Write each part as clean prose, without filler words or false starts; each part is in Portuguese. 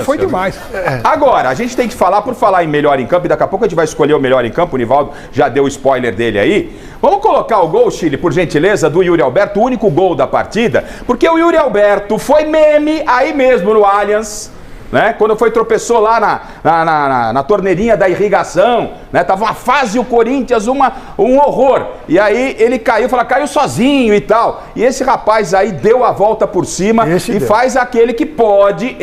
Foi demais. Agora, a gente tem que falar, por falar em melhor em campo, e daqui a pouco a gente vai escolher o melhor em campo, o Nivaldo já deu o spoiler dele aí. Vamos colocar o gol, Chile, por gentileza, do Yuri Alberto, o único gol da partida, porque o Yuri Alberto foi meme aí mesmo no Allianz, né? Quando tropeçou lá na torneirinha da irrigação, né? Tava uma fase o Corinthians, um horror. E aí ele caiu sozinho e tal. E esse rapaz aí deu a volta por cima faz aquele que pode,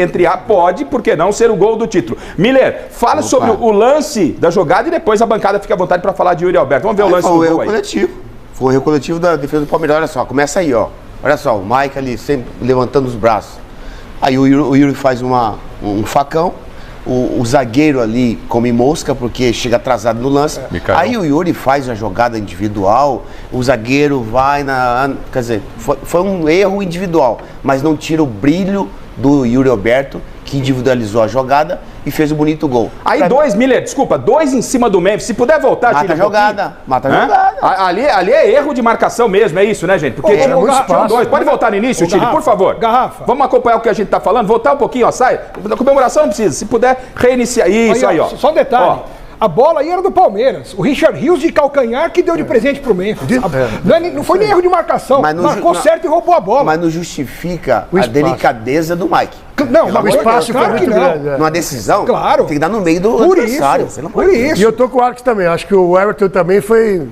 por que não, ser o gol do título. Miller, fala sobre o lance da jogada e depois a bancada fica à vontade para falar de Yuri Alberto. Vamos ver o lance do gol aí. Foi o erro coletivo da defesa do Palmeiras. Olha só, começa aí, ó. Olha só, o Mike ali sempre levantando os braços. Aí o Yuri faz um facão, o zagueiro ali come mosca porque chega atrasado no lance. Aí o Yuri faz a jogada individual, o zagueiro vai quer dizer, foi um erro individual, mas não tira o brilho do Yuri Alberto, que individualizou a jogada e fez o bonito gol. Aí Miller, desculpa, 2 em cima do Memphis. Se puder voltar, mata a jogada. Ali é erro de marcação mesmo, é isso, né, gente? Porque tinha 2. Pode voltar no início, Chile, por favor. Garrafa. Vamos acompanhar o que a gente tá falando, voltar um pouquinho, ó, sai. Da comemoração não precisa, se puder reiniciar. Isso aí, ó. Só um detalhe. A bola aí era do Palmeiras. O Richard Rios de calcanhar que deu de presente pro Memphis. Não foi nem erro de marcação. Marcou certo e roubou a bola. Mas não justifica a delicadeza do Mike. Não, o espaço foi muito grande. Numa decisão, claro, tem que dar no meio do adversário. Por isso. E eu tô com o Alex também. Acho que o Everton também foi...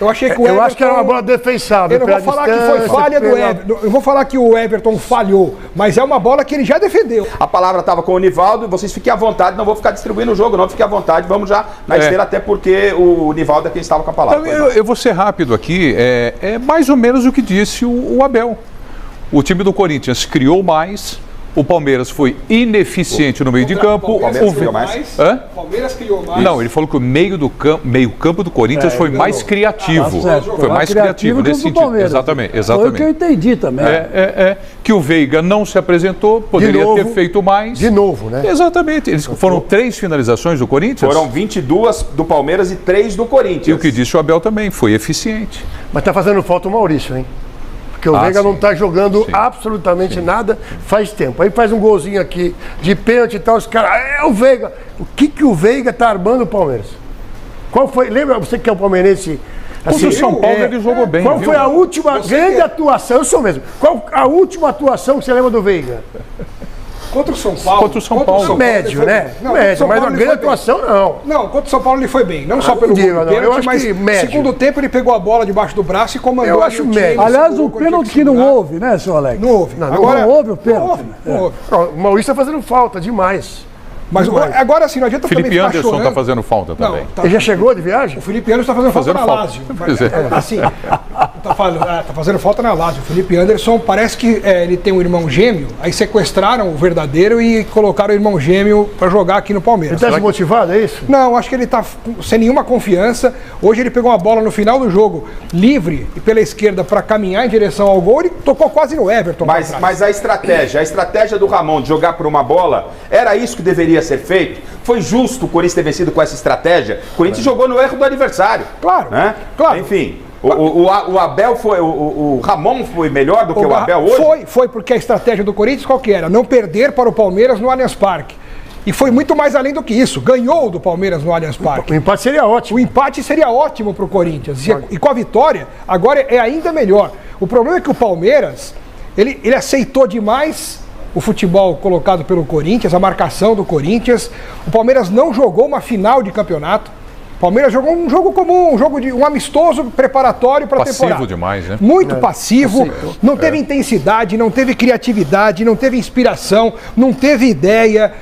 Eu achei que o Everton... Eu acho que era uma bola defensável. Eu não vou falar que foi falha do Everton. Eu vou falar que o Everton falhou, mas é uma bola que ele já defendeu. A palavra estava com o Nivaldo, vocês fiquem à vontade, não vou ficar distribuindo o jogo, não, fiquem à vontade, vamos já na esteira, até porque o Nivaldo é quem estava com a palavra. Eu vou ser rápido aqui, é mais ou menos o que disse o Abel. O time do Corinthians criou mais, o Palmeiras foi ineficiente no meio de campo. O Palmeiras criou mais? O Palmeiras criou mais. Não, ele falou que o meio campo do Corinthians foi mais criativo. Foi mais criativo nesse sentido. Exatamente. Foi o que eu entendi também. Que o Veiga não se apresentou, poderia ter feito mais. De novo, né? Exatamente. Foram 3 finalizações do Corinthians. Foram 22 do Palmeiras e 3 do Corinthians. E o que disse o Abel também, foi eficiente. Mas tá fazendo falta o Maurício, hein? Porque o Veiga não tá jogando absolutamente nada faz tempo. Aí faz um golzinho aqui de pênalti e tal, os caras, é o Veiga. O que o Veiga tá armando o Palmeiras? Qual foi, lembra você que é o palmeirense? Assim, o São Paulo ele jogou bem. Qual foi a última grande atuação? Eu sou mesmo. Qual a última atuação que você lembra do Veiga? Contra o São Paulo. Contra o São Paulo. Médio, né? Médio, mas a grande atuação não. Não, contra o São Paulo ele foi bem. Não só pelo pênalti, mas no segundo tempo ele pegou a bola debaixo do braço e comandou. Eu acho médio. Aliás, o pênalti que não houve, né, senhor Alex? Não houve. Agora não houve o pênalti. Não houve. O Maurício tá fazendo falta demais. Mas agora assim, não adianta também Felipe Anderson está fazendo falta também. Ele já chegou de viagem? O Felipe Anderson está fazendo falta na Lazio. Assim, tá fazendo falta na Lazio. O Felipe Anderson parece que ele tem um irmão gêmeo, aí sequestraram o verdadeiro e colocaram o irmão gêmeo para jogar aqui no Palmeiras. Ele está desmotivado, é isso? Não, acho que ele está sem nenhuma confiança. Hoje ele pegou uma bola no final do jogo, livre e pela esquerda para caminhar em direção ao gol, ele tocou quase no Everton. Mas a estratégia do Ramon de jogar por uma bola, era isso que deveria ser feito? Foi justo o Corinthians ter vencido com essa estratégia? O Corinthians jogou no erro do adversário. Claro, né? Claro. Enfim, o Abel foi, o Ramon foi melhor do que o Abel hoje? Foi porque a estratégia do Corinthians qual que era? Não perder para o Palmeiras no Allianz Parque. E foi muito mais além do que isso. Ganhou do Palmeiras no Allianz Parque. O empate seria ótimo. O empate seria ótimo para o Corinthians. E com a vitória, agora é ainda melhor. O problema é que o Palmeiras, ele aceitou demais o futebol colocado pelo Corinthians, a marcação do Corinthians. O Palmeiras não jogou uma final de campeonato. O Palmeiras jogou um jogo comum, um amistoso preparatório para a temporada. Passivo demais, né? Muito passivo, não teve intensidade, não teve criatividade, não teve inspiração, não teve ideia.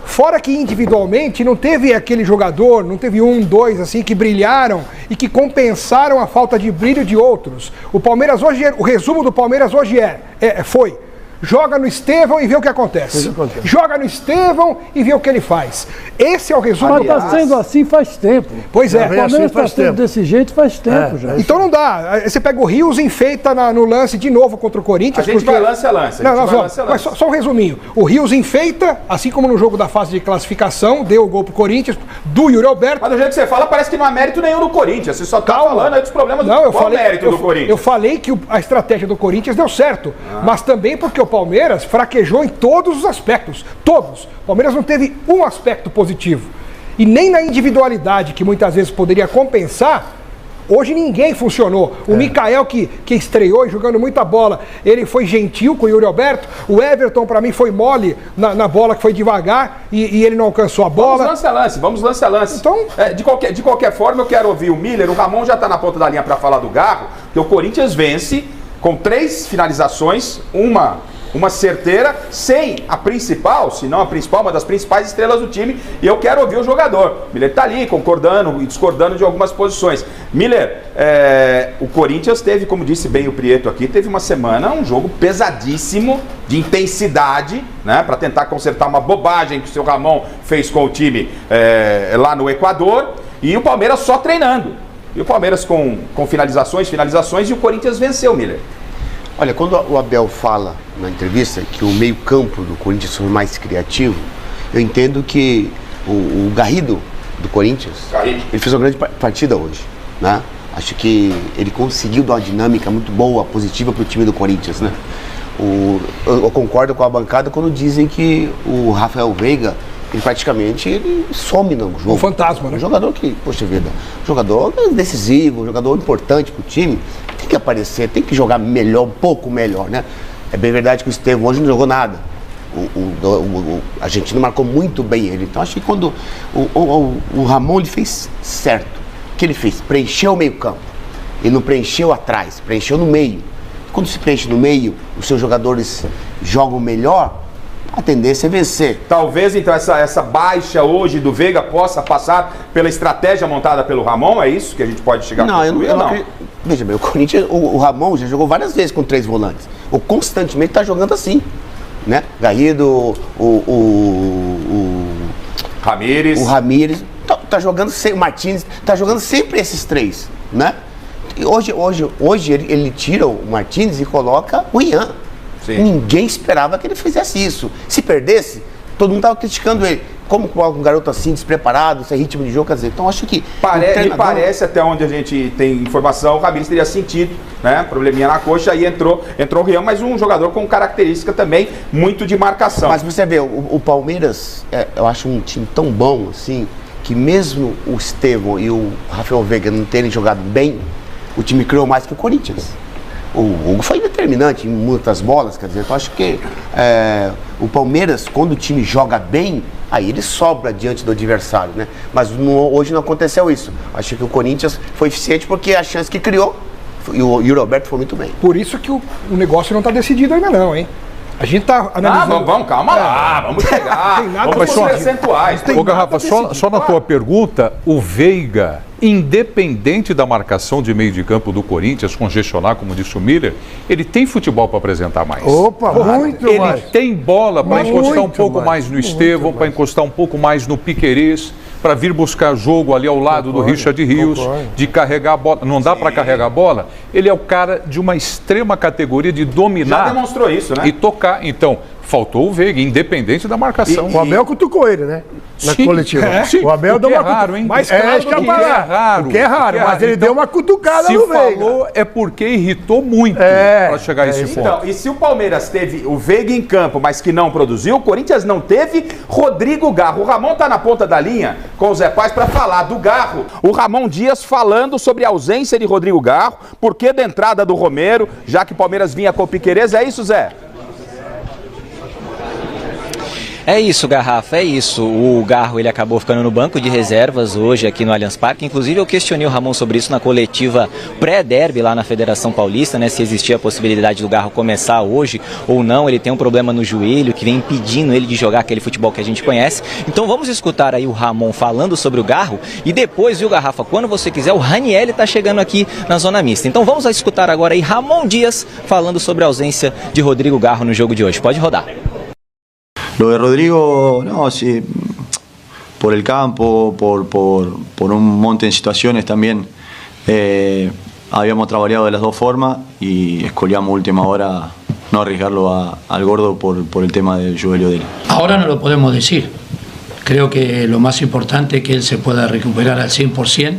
Fora que individualmente não teve aquele jogador, não teve um, dois assim que brilharam e que compensaram a falta de brilho de outros. O Palmeiras hoje, o resumo do Palmeiras hoje foi: joga no Estevão e vê o que acontece. Joga no Estevão e vê o que ele faz. Esse é o resumo. Mas está sendo assim faz tempo. Pois é. O Palmeiras está sendo desse jeito faz tempo já. Então não dá. Você pega o Rios e enfeita no lance de novo contra o Corinthians. A gente vai lance a lance. Mas só um resuminho. O Rios enfeita, assim como no jogo da fase de classificação, deu o gol pro Corinthians, do Yuri Alberto. Mas do jeito que você fala, parece que não há mérito nenhum do Corinthians. Você só tá falando aí dos problemas do mérito do Corinthians. Eu falei que a estratégia do Corinthians deu certo. Mas também porque o Palmeiras fraquejou em todos os aspectos. Todos. O Palmeiras não teve um aspecto positivo. E nem na individualidade, que muitas vezes poderia compensar, hoje ninguém funcionou. O Mikael, que estreou e jogando muita bola, ele foi gentil com o Yuri Alberto. O Everton, para mim, foi mole na bola, que foi devagar e ele não alcançou a bola. Vamos lance a lance. Então, de qualquer forma, eu quero ouvir o Miller. O Ramon já está na ponta da linha para falar do Garro, porque o Corinthians vence com 3 finalizações, uma certeira, sem a principal, se não a principal, uma das principais estrelas do time, e eu quero ouvir o jogador. Miller está ali, concordando e discordando de algumas posições. Miller, o Corinthians teve, como disse bem o Prieto aqui, teve uma semana, um jogo pesadíssimo, de intensidade, né, para tentar consertar uma bobagem que o seu Ramon fez com o time lá no Equador, e o Palmeiras só treinando. E o Palmeiras com finalizações, e o Corinthians venceu, Miller. Olha, quando o Abel fala na entrevista que o meio-campo do Corinthians foi mais criativo, eu entendo que o Garrido do Corinthians, ele fez uma grande partida hoje, né? Acho que ele conseguiu dar uma dinâmica muito boa, positiva para o time do Corinthians, né? Eu concordo com a bancada quando dizem que o Rafael Veiga, ele praticamente some no jogo. Um fantasma, né? Um jogador que, poxa vida, jogador decisivo, jogador importante pro time, tem que aparecer, tem que jogar melhor, um pouco melhor, né? É bem verdade que o Estevão hoje não jogou nada. O argentino marcou muito bem ele. Então acho que quando o Ramon, ele fez certo. O que ele fez? Preencheu o meio campo. Ele não preencheu atrás, preencheu no meio. Quando se preenche no meio, os seus jogadores jogam melhor, a tendência é vencer. Talvez, então, essa baixa hoje do Veiga possa passar pela estratégia montada pelo Ramon? É isso que a gente pode chegar a concluir? Eu não acredito. Veja bem, o Corinthians, o Ramon já jogou várias vezes com 3 volantes. Ou constantemente está jogando assim, né? Garrido, o Ramírez, tá jogando sempre, o Martins, tá jogando sempre esses 3, né? E hoje ele tira o Martins e coloca o Ian. Sim. Ninguém esperava que ele fizesse isso. Se perdesse, todo mundo estava criticando ele. Como um garoto assim, despreparado, sem ritmo de jogo, quer dizer, então acho que... Me parece, até onde a gente tem informação, o Ramírez teria sentido, né, probleminha na coxa, aí entrou o Rian, mas um jogador com característica também muito de marcação. Mas você vê, o Palmeiras, eu acho um time tão bom, assim, que mesmo o Estevão e o Rafael Veiga não terem jogado bem, o time criou mais que o Corinthians. O Hugo foi determinante em muitas bolas, quer dizer, então acho que o Palmeiras, quando o time joga bem, aí ele sobra diante do adversário, né? Mas hoje não aconteceu isso. Acho que o Corinthians foi eficiente porque a chance que criou, e o Yuri Alberto foi muito bem. Por isso que o negócio não está decidido ainda não, hein? A gente tá analisando... Vamos, calma lá, vamos chegar, vamos com percentuais. Ô, Garrafa, só na tua pergunta, o Veiga, independente da marcação de meio de campo do Corinthians, congestionar, como disse o Miller, ele tem futebol para apresentar mais. Opa, muito mais. Ele tem bola para encostar um pouco mais no Estevão, para encostar um pouco mais no Piquerez, para vir buscar jogo ali ao lado do Richard Rios, de carregar a bola. Não dá para carregar a bola? Ele é o cara de uma extrema categoria de dominar. Já demonstrou isso, né? E tocar. Então, faltou o Veiga, independente da marcação. O Abel cutucou ele, né? Na coletiva. Sim, o Abel deu uma raro, hein? Mais claro do que é raro. Porque é raro, mas ele deu uma cutucada no Veiga. Se falou, é porque irritou muito para chegar a esse ponto. Então, e se o Palmeiras teve o Veiga em campo, mas que não produziu, o Corinthians não teve Rodrigo Garro. O Ramon tá na ponta da linha com o Zé Paz para falar do Garro. O Ramon Dias falando sobre a ausência de Rodrigo Garro, porquê da entrada do Romero, já que o Palmeiras vinha com o Piquerez. É isso, Zé? É isso, Garrafa, é isso. O Garro, ele acabou ficando no banco de reservas hoje aqui no Allianz Parque. Inclusive, eu questionei o Ramon sobre isso na coletiva pré-derby lá na Federação Paulista, né? Se existia a possibilidade do Garro começar hoje ou não. Ele tem um problema no joelho que vem impedindo ele de jogar aquele futebol que a gente conhece. Então vamos escutar aí o Ramon falando sobre o Garro. E depois, viu, Garrafa, quando você quiser, o Ranieri está chegando aqui na zona mista. Então vamos escutar agora aí Ramon Dias falando sobre a ausência de Rodrigo Garro no jogo de hoje. Pode rodar. Lo de Rodrigo, no, sí, por el campo, por un monte de situaciones también. Habíamos trabajado de las dos formas y escolíamos última hora no arriesgarlo al gordo por el tema del joelho de él. Ahora no lo podemos decir. Creo que lo más importante es que él se pueda recuperar al 100%.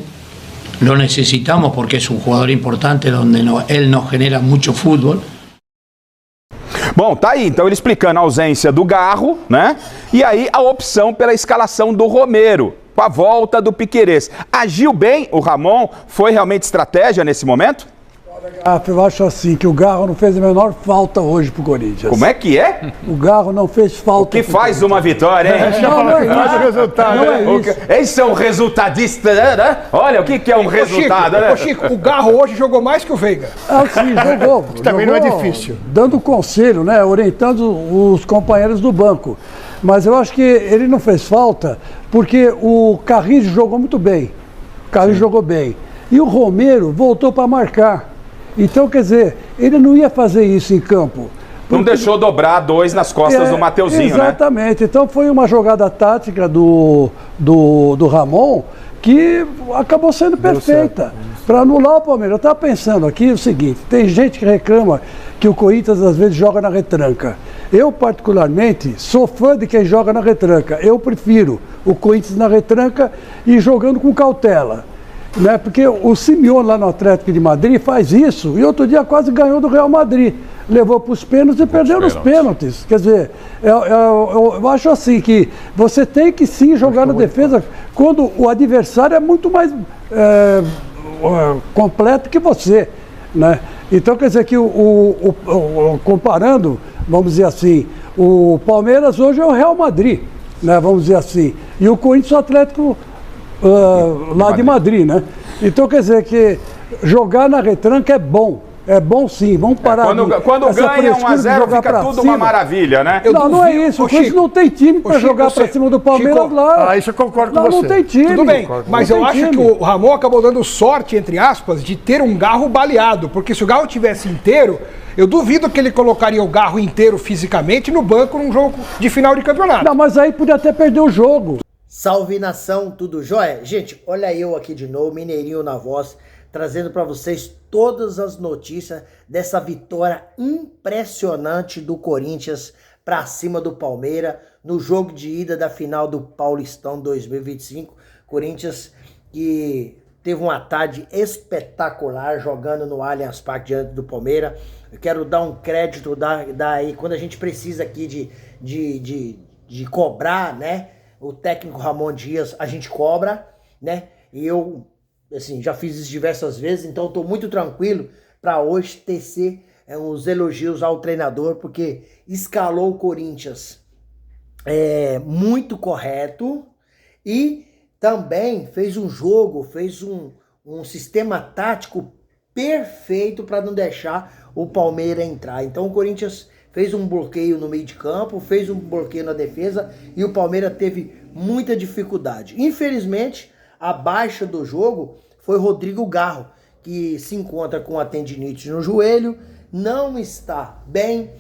Lo necesitamos porque es un jugador importante donde él nos genera mucho fútbol. Bom, tá aí, então ele explicando a ausência do Garro, né? E aí a opção pela escalação do Romero, com a volta do Piquerez. Agiu bem o Ramon? Foi realmente estratégia nesse momento? Eu acho assim, que o Garro não fez a menor falta hoje pro Corinthians. Como é que é? O Garro não fez falta. O que faz uma vitória, hein? Não é isso. Resultado, não é isso. Esse é um resultadista, né? Olha, o que é um resultado, Chico, né? Ô, Chico, o Garro hoje jogou mais que o Veiga. Sim, jogou. Também não é difícil. Dando conselho, né? Orientando os companheiros do banco. Mas eu acho que ele não fez falta porque o Carrillo jogou muito bem. O Carrillo jogou bem. E o Romero voltou para marcar. Então, quer dizer, ele não ia fazer isso em campo. Não deixou dobrar 2 nas costas do Mateuzinho, né? Exatamente. Então foi uma jogada tática do Ramon que acabou sendo perfeita para anular o Palmeiras. Eu estava pensando aqui o seguinte, tem gente que reclama que o Corinthians às vezes joga na retranca. Eu, particularmente, sou fã de quem joga na retranca. Eu prefiro o Corinthians na retranca e jogando com cautela. Né? Porque o Simeone lá no Atlético de Madrid faz isso e outro dia quase ganhou do Real Madrid. Levou para os pênaltis e perdeu nos pênaltis. Quer dizer, eu acho assim que você tem que sim jogar na defesa quando o adversário é muito mais completo que você. Né? Então quer dizer que comparando, vamos dizer assim, o Palmeiras hoje é o Real Madrid, né? Vamos dizer assim, e o Corinthians o Atlético lá de Madrid, né? Então quer dizer que jogar na retranca é bom sim, vamos parar. Quando ganha 1-0 fica tudo uma maravilha, né? Não é isso, o Corinthians não tem time para jogar para cima do Palmeiras Chico, lá. Isso eu concordo com você. Não tem time. Tudo bem, mas eu acho que o Ramon acabou dando sorte, entre aspas, de ter um Garro baleado, porque se o Garro tivesse inteiro, eu duvido que ele colocaria o Garro inteiro fisicamente no banco num jogo de final de campeonato. Não, mas aí podia até perder o jogo. Salve nação, tudo jóia? Gente, olha eu aqui de novo, Mineirinho na voz, trazendo para vocês todas as notícias dessa vitória impressionante do Corinthians para cima do Palmeiras no jogo de ida da final do Paulistão 2025. Corinthians que teve uma tarde espetacular jogando no Allianz Parque diante do Palmeiras. Eu quero dar um crédito daí quando a gente precisa aqui de cobrar, né? O técnico Ramon Dias, a gente cobra, né? E eu, assim, já fiz isso diversas vezes, então estou muito tranquilo para hoje tecer os elogios ao treinador, porque escalou o Corinthians muito correto e também fez um jogo, fez um sistema tático perfeito para não deixar o Palmeiras entrar. Então o Corinthians fez um bloqueio no meio de campo, fez um bloqueio na defesa e o Palmeiras teve muita dificuldade. Infelizmente, a baixa do jogo foi Rodrigo Garro, que se encontra com a tendinite no joelho, não está bem,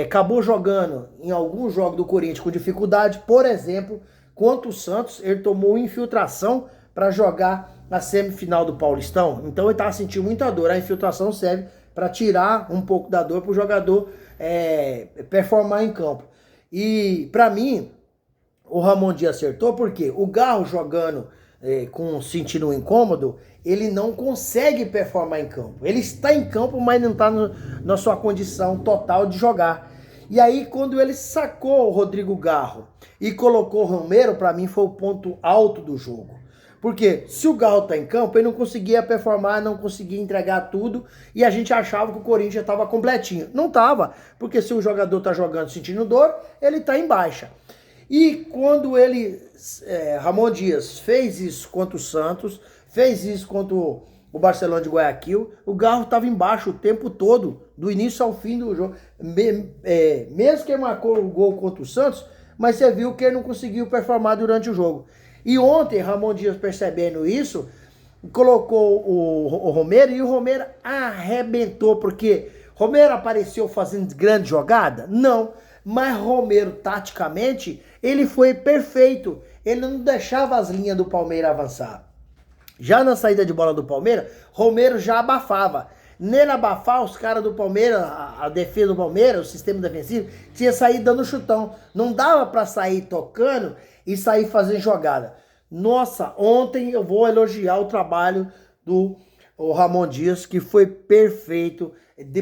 acabou jogando em alguns jogos do Corinthians com dificuldade, por exemplo, contra o Santos, ele tomou infiltração para jogar na semifinal do Paulistão, então ele estava sentindo muita dor. A infiltração serve para tirar um pouco da dor para o jogador performar em campo. E para mim, o Ramon Dias acertou, porque o Garro jogando sentindo um incômodo, ele não consegue performar em campo. Ele está em campo, mas não está na sua condição total de jogar. E aí, quando ele sacou o Rodrigo Garro e colocou o Romero, para mim foi o ponto alto do jogo. Porque se o Garro está em campo, ele não conseguia performar, não conseguia entregar tudo, e a gente achava que o Corinthians estava completinho. Não estava, porque se o jogador está jogando sentindo dor, ele está em baixa. E quando Ramon Dias fez isso contra o Santos, fez isso contra o Barcelona de Guayaquil, o Garro estava embaixo o tempo todo, do início ao fim do jogo. Mesmo que ele marcou o gol contra o Santos, mas você viu que ele não conseguiu performar durante o jogo. E ontem, Ramon Dias, percebendo isso, colocou o Romero, e o Romero arrebentou, porque Romero apareceu fazendo grande jogada? Não. Mas Romero, taticamente, ele foi perfeito. Ele não deixava as linhas do Palmeiras avançar. Já na saída de bola do Palmeiras, Romero já abafava. Nele abafar, os caras do Palmeiras, a defesa do Palmeiras, o sistema defensivo, tinha saído dando chutão. Não dava para sair tocando e sair fazendo jogada. Nossa, ontem eu vou elogiar o trabalho do Ramon Dias, que foi perfeito.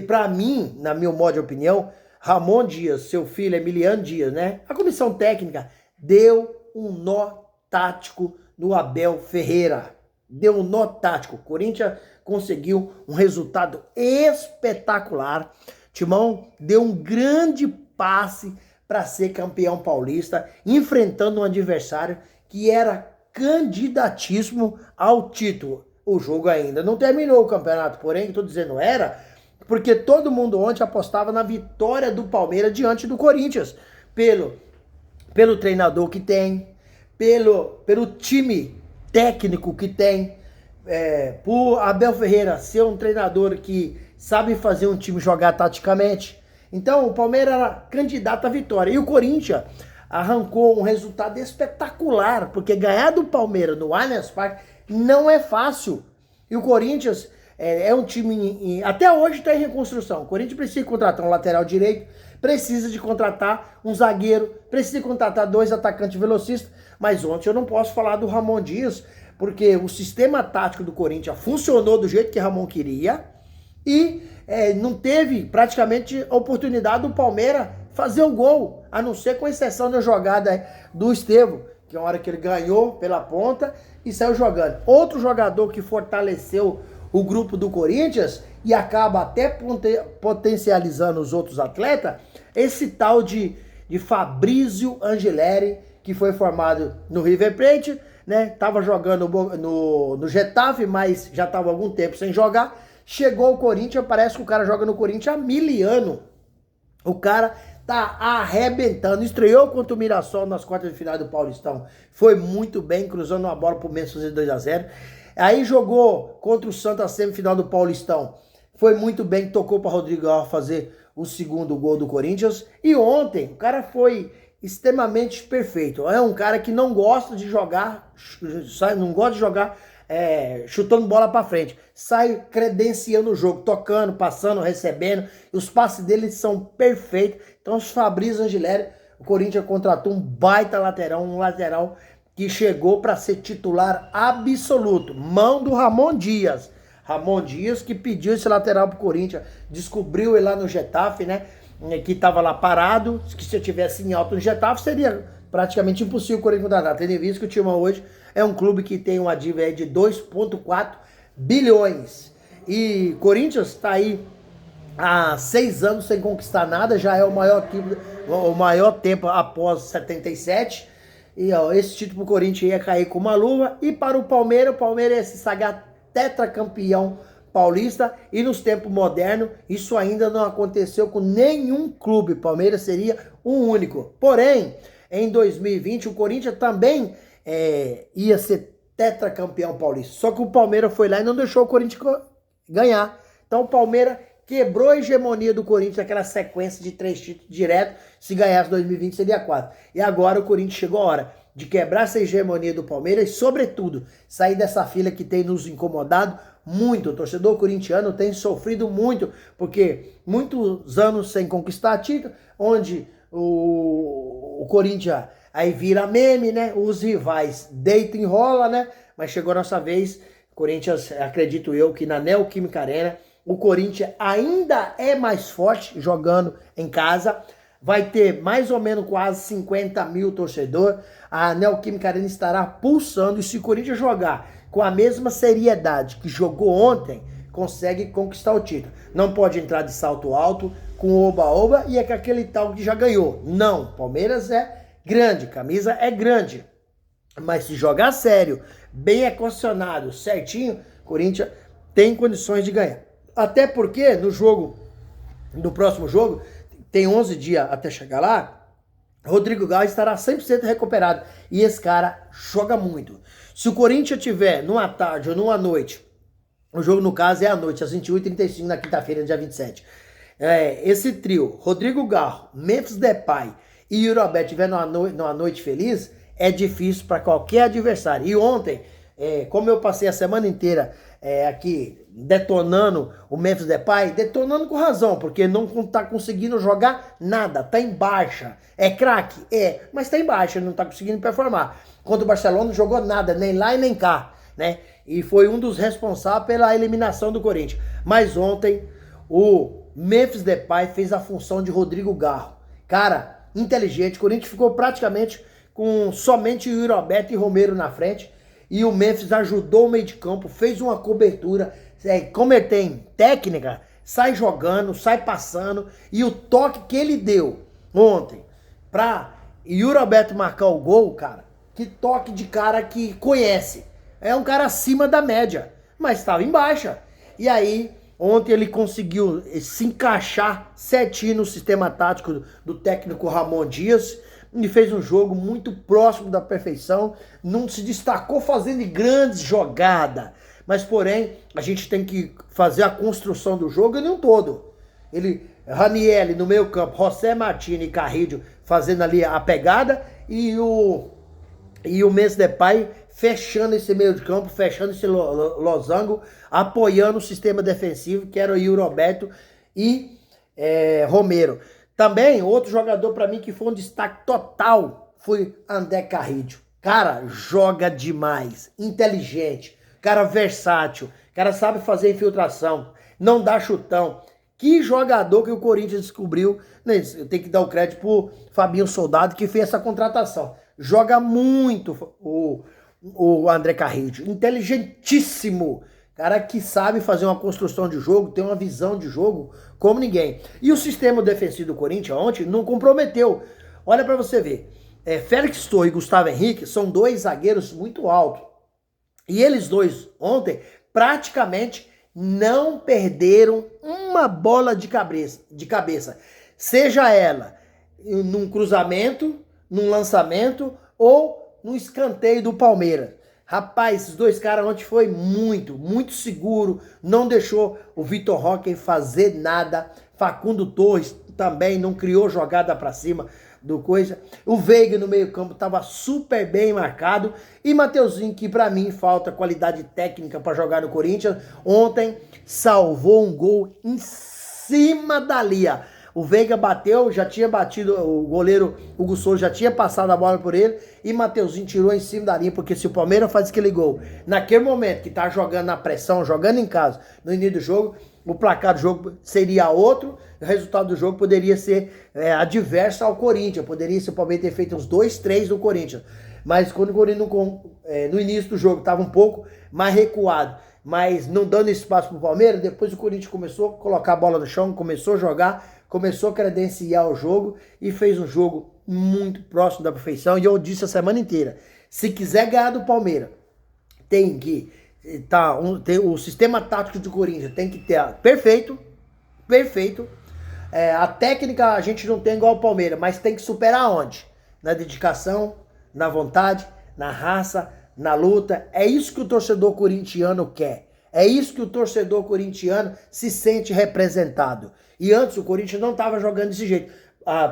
Para mim, na minha modo de opinião, Ramon Dias, seu filho Emiliano Dias, né? A comissão técnica deu um nó tático no Abel Ferreira. Deu um nó tático. O Corinthians conseguiu um resultado espetacular. Timão deu um grande passe para ser campeão paulista, enfrentando um adversário que era candidatíssimo ao título. O jogo ainda não terminou o campeonato, porém, estou dizendo era, porque todo mundo ontem apostava na vitória do Palmeiras diante do Corinthians, pelo treinador que tem, pelo time técnico que tem, por Abel Ferreira ser um treinador que sabe fazer um time jogar taticamente. Então o Palmeiras era candidato à vitória. E o Corinthians arrancou um resultado espetacular, porque ganhar do Palmeiras no Allianz Parque não é fácil. E o Corinthians é um time, até hoje está em reconstrução. O Corinthians precisa contratar um lateral direito, precisa de contratar um zagueiro, precisa de contratar 2 atacantes velocistas. Mas ontem eu não posso falar do Ramon Dias, porque o sistema tático do Corinthians funcionou do jeito que Ramon queria e não teve praticamente a oportunidade do Palmeiras fazer o gol, a não ser com exceção da jogada do Estevão, que é a hora que ele ganhou pela ponta e saiu jogando. Outro jogador que fortaleceu o grupo do Corinthians e acaba até potencializando os outros atletas, esse tal de Fabrício Angeleri, que foi formado no River Plate, né? Tava jogando no Getafe, mas já estava algum tempo sem jogar. Chegou ao Corinthians, parece que o cara joga no Corinthians há 1000 anos. O cara tá arrebentando. Estreou contra o Mirassol nas quartas de final do Paulistão. Foi muito bem, cruzando uma bola pro Mendes fazer 2-0. Aí jogou contra o Santos a semifinal do Paulistão. Foi muito bem, tocou para Rodrigo Garro fazer o segundo gol do Corinthians. E ontem o cara foi extremamente perfeito. É um cara que não gosta de jogar, chutando bola para frente. Sai credenciando o jogo, tocando, passando, recebendo. E os passes dele são perfeitos. Então, os Fabrício Angeleri, o Corinthians contratou um baita lateral, um lateral que chegou para ser titular absoluto. Mão do Ramon Dias. Ramon Dias que pediu esse lateral pro Corinthians. Descobriu ele lá no Getafe, né? Que estava lá parado. Que se eu tivesse em alto no Getafe, seria praticamente impossível o Corinthians contratar. Tendo em vista que o Timão hoje é um clube que tem uma dívida de 2,4 bilhões. E Corinthians está aí há 6 anos sem conquistar nada. Já é o maior tempo após 77. E ó, esse título pro Corinthians ia cair com uma luva. E para o Palmeiras ia se sagrar tetracampeão paulista. E nos tempos modernos, isso ainda não aconteceu com nenhum clube. Palmeiras seria o único. Porém, em 2020, o Corinthians também ia ser tetracampeão paulista. Só que o Palmeiras foi lá e não deixou o Corinthians ganhar. Então o Palmeiras quebrou a hegemonia do Corinthians, aquela sequência de 3 títulos direto. Se ganhasse 2020 seria 4. E agora o Corinthians chegou a hora de quebrar essa hegemonia do Palmeiras e, sobretudo, sair dessa fila que tem nos incomodado muito. O torcedor corintiano tem sofrido muito, porque muitos anos sem conquistar título, onde o Corinthians aí vira meme, né? Os rivais deitam e rola, né? Mas chegou a nossa vez. Corinthians, acredito eu, que na Neoquímica Arena, o Corinthians ainda é mais forte jogando em casa. Vai ter mais ou menos quase 50 mil torcedores. A Neoquímica Arena estará pulsando. E se o Corinthians jogar com a mesma seriedade que jogou ontem, consegue conquistar o título. Não pode entrar de salto alto, com oba-oba e com aquele tal que já ganhou. Não, Palmeiras é grande, camisa é grande. Mas se jogar sério, bem equacionado, certinho, Corinthians tem condições de ganhar. Até porque no próximo jogo, tem 11 dias até chegar lá, Rodrigo Garro estará 100% recuperado. E esse cara joga muito. Se o Corinthians tiver numa tarde ou numa noite, o jogo no caso é à noite, às 21h35 na quinta-feira, dia 27. Esse trio, Rodrigo Garro, Memphis Depay e Yuri Alberto tiver numa noite feliz, é difícil para qualquer adversário. E ontem, como eu passei a semana inteira aqui detonando o Memphis Depay, detonando com razão, porque não tá conseguindo jogar nada, tá em baixa. É craque? Mas tá em baixa, não tá conseguindo performar. Contra o Barcelona não jogou nada, nem lá e nem cá, né? E foi um dos responsáveis pela eliminação do Corinthians. Mas ontem o Memphis Depay fez a função de Rodrigo Garro. Cara, inteligente. O Corinthians ficou praticamente com somente o Yuri Alberto e Romero na frente. E o Memphis ajudou o meio de campo, fez uma cobertura. Como ele tem técnica, sai jogando, sai passando. E o toque que ele deu ontem pra Yuri Alberto marcar o gol, cara, que toque de cara que conhece. É um cara acima da média, mas estava em baixa. E aí, ontem ele conseguiu se encaixar certinho no sistema tático do técnico Ramon Dias e fez um jogo muito próximo da perfeição. Não se destacou fazendo grandes jogadas, mas porém a gente tem que fazer a construção do jogo em um todo. Ranieri no meio campo, José Martini e Carrillo fazendo ali a pegada e o Memphis Depay fechando esse meio de campo, fechando esse losango, apoiando o sistema defensivo, que era o Yuri Alberto e Romero. Também, outro jogador para mim que foi um destaque total foi André Carrillo. Cara, joga demais, inteligente, cara versátil, cara sabe fazer infiltração, não dá chutão. Que jogador que o Corinthians descobriu, né? Eu tenho que dar o crédito pro Fabinho Soldado que fez essa contratação. Joga muito o André Carrillo, inteligentíssimo, cara que sabe fazer uma construção de jogo, tem uma visão de jogo como ninguém. E o sistema defensivo do Corinthians ontem não comprometeu. Olha pra você ver, Félix Torres e Gustavo Henrique são dois zagueiros muito altos. E eles dois ontem praticamente não perderam uma bola de cabeça. Seja ela num cruzamento, num lançamento ou no escanteio do Palmeiras. Rapaz, esses dois caras ontem foi muito seguro, não deixou o Vitor Roque fazer nada. Facundo Torres também não criou jogada pra cima do coisa. O Veiga no meio campo tava super bem marcado. E Mateuzinho, que pra mim falta qualidade técnica pra jogar no Corinthians, ontem salvou um gol em cima da linha. O Veiga bateu, já tinha batido, o goleiro Hugo Souza já tinha passado a bola por ele e Mateuzinho tirou em cima da linha, porque se o Palmeiras faz aquele gol, naquele momento que tá jogando na pressão, jogando em casa, no início do jogo, o placar do jogo seria outro, o resultado do jogo poderia ser adverso ao Corinthians, poderia se o Palmeiras ter feito uns 2-3 no Corinthians, mas quando o Corinthians no início do jogo estava um pouco mais recuado, mas não dando espaço pro Palmeiras, depois o Corinthians começou a colocar a bola no chão, começou a jogar, começou a credenciar o jogo e fez um jogo muito próximo da perfeição. E eu disse a semana inteira, se quiser ganhar do Palmeiras, tem que o sistema tático do Corinthians tem que ter perfeito. A técnica a gente não tem igual ao Palmeiras, mas tem que superar onde? Na dedicação, na vontade, na raça, na luta. É isso que o torcedor corintiano quer. É isso que o torcedor corintiano se sente representado. E antes o Corinthians não estava jogando desse jeito.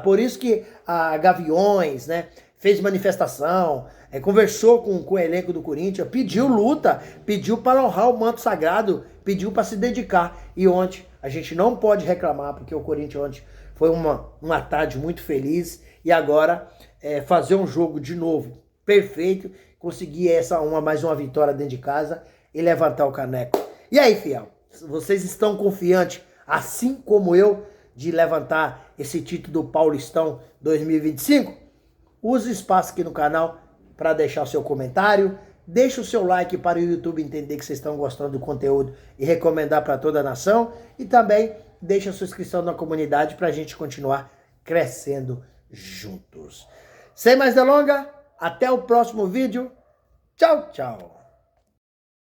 Por isso que a Gaviões, né, fez manifestação, conversou com o elenco do Corinthians, pediu luta, pediu para honrar o manto sagrado, pediu para se dedicar. E ontem a gente não pode reclamar, porque o Corinthians ontem foi uma tarde muito feliz. E agora fazer um jogo de novo perfeito, conseguir mais uma vitória dentro de casa e levantar o caneco. E aí, fiel, vocês estão confiantes, assim como eu, de levantar esse título do Paulistão 2025? Use o espaço aqui no canal para deixar o seu comentário, deixa o seu like para o YouTube entender que vocês estão gostando do conteúdo e recomendar para toda a nação, e também deixa a sua inscrição na comunidade para a gente continuar crescendo juntos. Sem mais delongas, até o próximo vídeo. Tchau, tchau.